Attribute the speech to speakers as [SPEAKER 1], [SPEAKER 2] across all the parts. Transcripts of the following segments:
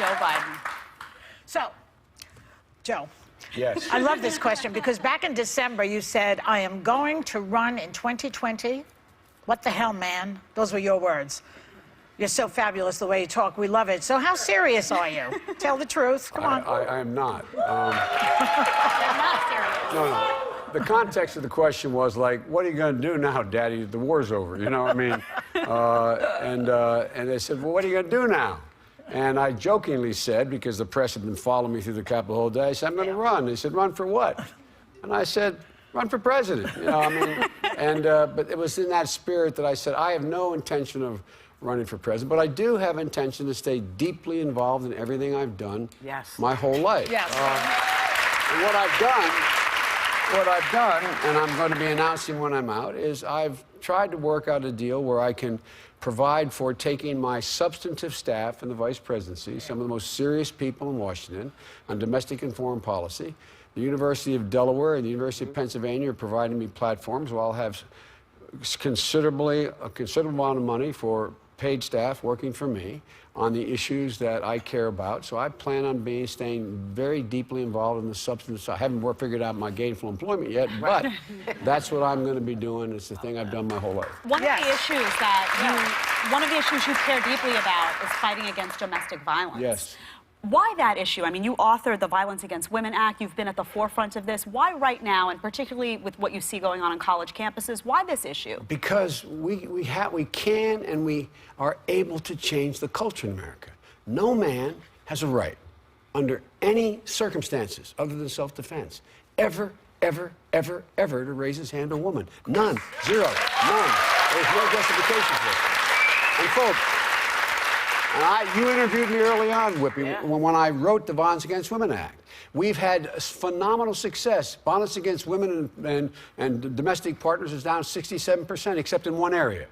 [SPEAKER 1] Joe Biden.
[SPEAKER 2] So, Joe.
[SPEAKER 3] Yes.
[SPEAKER 2] I love this question because back in December you said, I am going to run in 2020. What the hell, man? Those were your words. You're so fabulous the way you talk. We love it. So how serious are you? Tell the truth. Come on.
[SPEAKER 3] I am not.
[SPEAKER 1] They're not serious.
[SPEAKER 3] No. The context of the question was like, what are you going to do now, Daddy? The war's over. You know what I mean? And they said, well, what are you going to do now? And I jokingly said, because the press had been following me through the Capitol the whole day, I said, I'm going to run. They said, run for what? And I said, run for president. You know, I mean, but it was in that spirit that I said, I have no intention of running for president, but I do have intention to stay deeply involved in everything I've done my whole life.
[SPEAKER 2] Yes.
[SPEAKER 3] And what I've done, and I'm going to be announcing when I'm out, is I've tried to work out a deal where I can provide for taking my substantive staff in the vice presidency, some of the most serious people in Washington, on domestic and foreign policy. The University of Delaware and the University of Pennsylvania are providing me platforms where I'll have a considerable amount of money for paid staff working for me on the issues that I care about. So I plan on staying very deeply involved in the substance. I haven't figured out my gainful employment yet, but that's what I'm going to be doing. It's the thing I've done my whole life.
[SPEAKER 1] One of the issues you care deeply about is fighting against domestic violence.
[SPEAKER 3] Yes.
[SPEAKER 1] Why that issue? I mean, you authored the Violence Against Women Act. You've been at the forefront of this. Why right now, and particularly with what you see going on college campuses, why this issue? Because
[SPEAKER 3] we can and we are able to change the culture in America. No man has a right, under any circumstances other than self-defense, ever to raise his hand to a woman. None. Zero. None. There's no justification for it. And folks, you interviewed me early on, Whippy, when I wrote the Violence Against Women Act. We've had phenomenal success. Violence against women and domestic partners is down 67%, except in one area.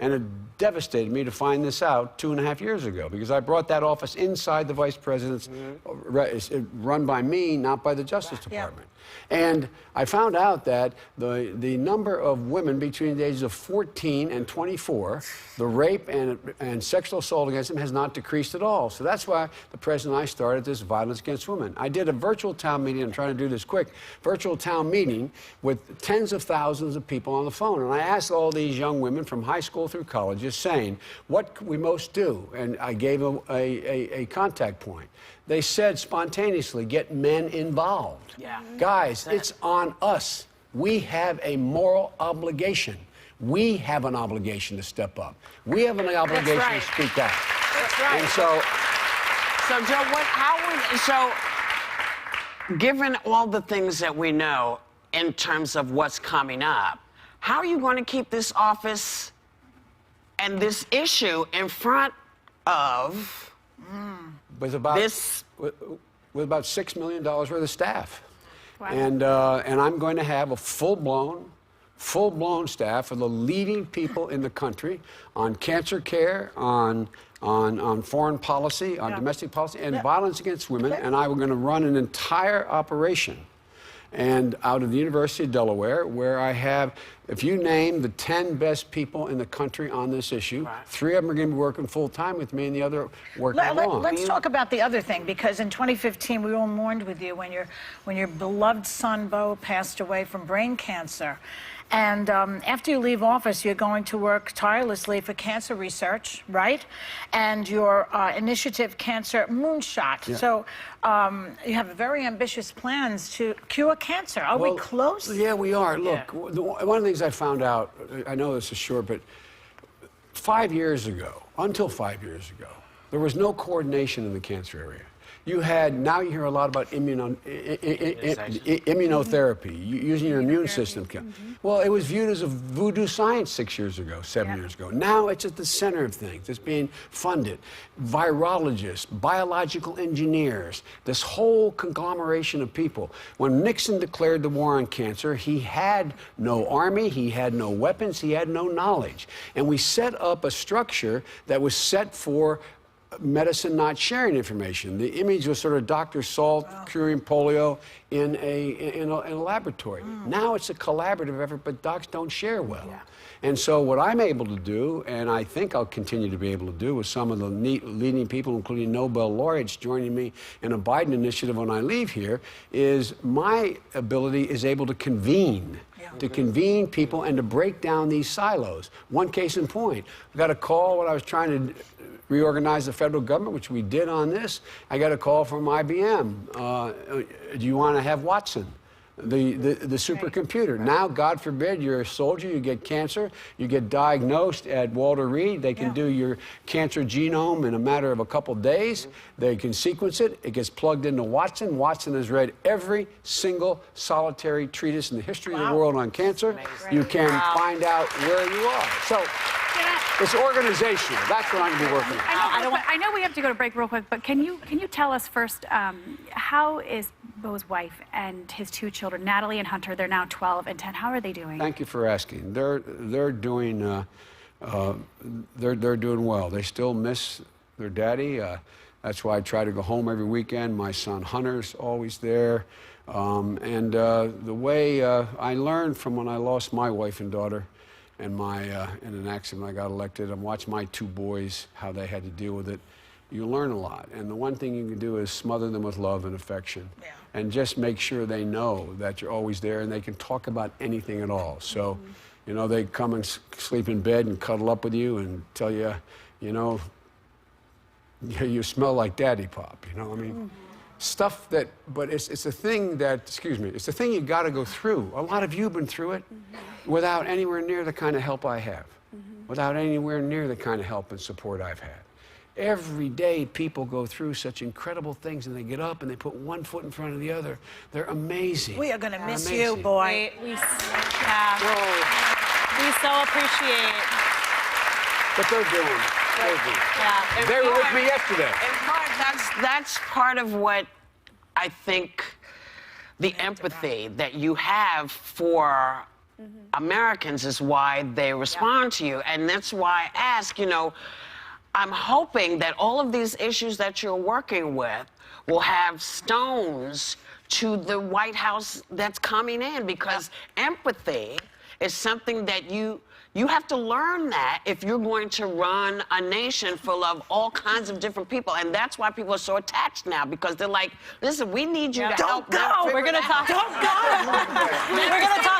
[SPEAKER 3] And it devastated me to find this out 2.5 years ago, because I brought that office inside the vice president's, run by me, not by the Justice Department. And I found out that the number of women between the ages of 14 and 24, the rape and sexual assault against them has not decreased at all. So that's why the president and I started this Violence Against Women. I did a virtual town meeting, I'm trying to do this quick, virtual town meeting with tens of thousands of people on the phone. And I asked all these young women from high school through colleges saying, what can we most do? And I gave them a contact point. They said spontaneously, get men involved. Guys, it's on us. We have a moral obligation. We have an obligation to step up. We have an obligation to speak out.
[SPEAKER 2] That's right.
[SPEAKER 3] And so
[SPEAKER 4] Joe, given all the things that we know in terms of what's coming up, how are you going to keep this office and this issue in front of
[SPEAKER 3] with about $6 million worth of staff. Wow. And I'm going to have a full-blown staff of the leading people in the country on cancer care, on foreign policy, on domestic policy, and violence against women. And I was going to run an entire operation out of the University of Delaware, where I have, if you name the 10 best people in the country on this issue, 3 of them are going to be working full-time with me and the other working along.
[SPEAKER 2] Let's talk about the other thing, because in 2015 we all mourned with you when your beloved son, Beau, passed away from brain cancer. And after you leave office, you're going to work tirelessly for cancer research, right? And your initiative, Cancer Moonshot. So you have very ambitious plans to cure cancer. Are we close?
[SPEAKER 3] Yeah, we are. Look, one of the things I found out, I know this is short, but 5 years ago, until 5 years ago, there was no coordination in the cancer area. Now you hear a lot about immunotherapy, using your immune system. Well, it was viewed as a voodoo science 6 years ago, 7 years ago. Now it's at the center of things. It's being funded. Virologists, biological engineers, this whole conglomeration of people. When Nixon declared the war on cancer, he had no army, he had no weapons, he had no knowledge. And we set up a structure that was set for medicine not sharing information. The image was sort of Dr. Salt curing polio in a laboratory. Now it's a collaborative effort, but docs don't share well. Yeah. And so what I'm able to do, and I think I'll continue to be able to do with some of the leading people, including Nobel laureates joining me in a Biden initiative when I leave here, is my ability is able to convene. To convene people and to break down these silos. One case in point, I got a call when I was trying to reorganize the federal government, which we did on this. I got a call from IBM. Do you want to have Watson? The supercomputer. Right. Now, God forbid, you're a soldier, you get cancer, you get diagnosed at Walter Reed. They can do your cancer genome in a matter of a couple days. They can sequence it. It gets plugged into Watson. Watson has read every single solitary treatise in the history of the world on cancer. You can find out where you are. So it's organizational. That's what I'm going to be working on.
[SPEAKER 5] I know we have to go to break real quick, but can you tell us first, how is Beau's wife and his two children, Natalie and Hunter, they're now 12 and 10, how are they doing?
[SPEAKER 3] Thank you for asking. They're doing they're doing well. They still miss their daddy. That's why I try to go home every weekend. My son Hunter's always there. The way I learned from when I lost my wife and daughter and in an accident I got elected, and watched my two boys, how they had to deal with it. You learn a lot. And the one thing you can do is smother them with love and affection. Yeah. And just make sure they know that you're always there and they can talk about anything at all. So, you know, they come and sleep in bed and cuddle up with you and tell you, you know, you smell like Daddy Pop, you know, I mean, stuff that, but it's a thing that, excuse me, it's a thing you got to go through. A lot of you have been through it without anywhere near the kind of help I have, without anywhere near the kind of help and support I've had. Every day people go through such incredible things, and they get up and they put one foot in front of the other. They're amazing.
[SPEAKER 2] We are going to miss you, boy.
[SPEAKER 1] We so appreciate it.
[SPEAKER 3] But they're doing.
[SPEAKER 1] Yeah.
[SPEAKER 3] They were with me yesterday.
[SPEAKER 4] In part, that's part of what I think the empathy that you have for Americans is why they respond to you. And that's why I ask, you know, I'm hoping that all of these issues that you're working with will have stones to the White House that's coming in, because empathy is something that you have to learn that if you're going to run a nation full of all kinds of different people. And that's why people are so attached now, because they're like, listen, we need you to help them.
[SPEAKER 1] We're going to talk.
[SPEAKER 2] Don't go.
[SPEAKER 1] We're going to talk.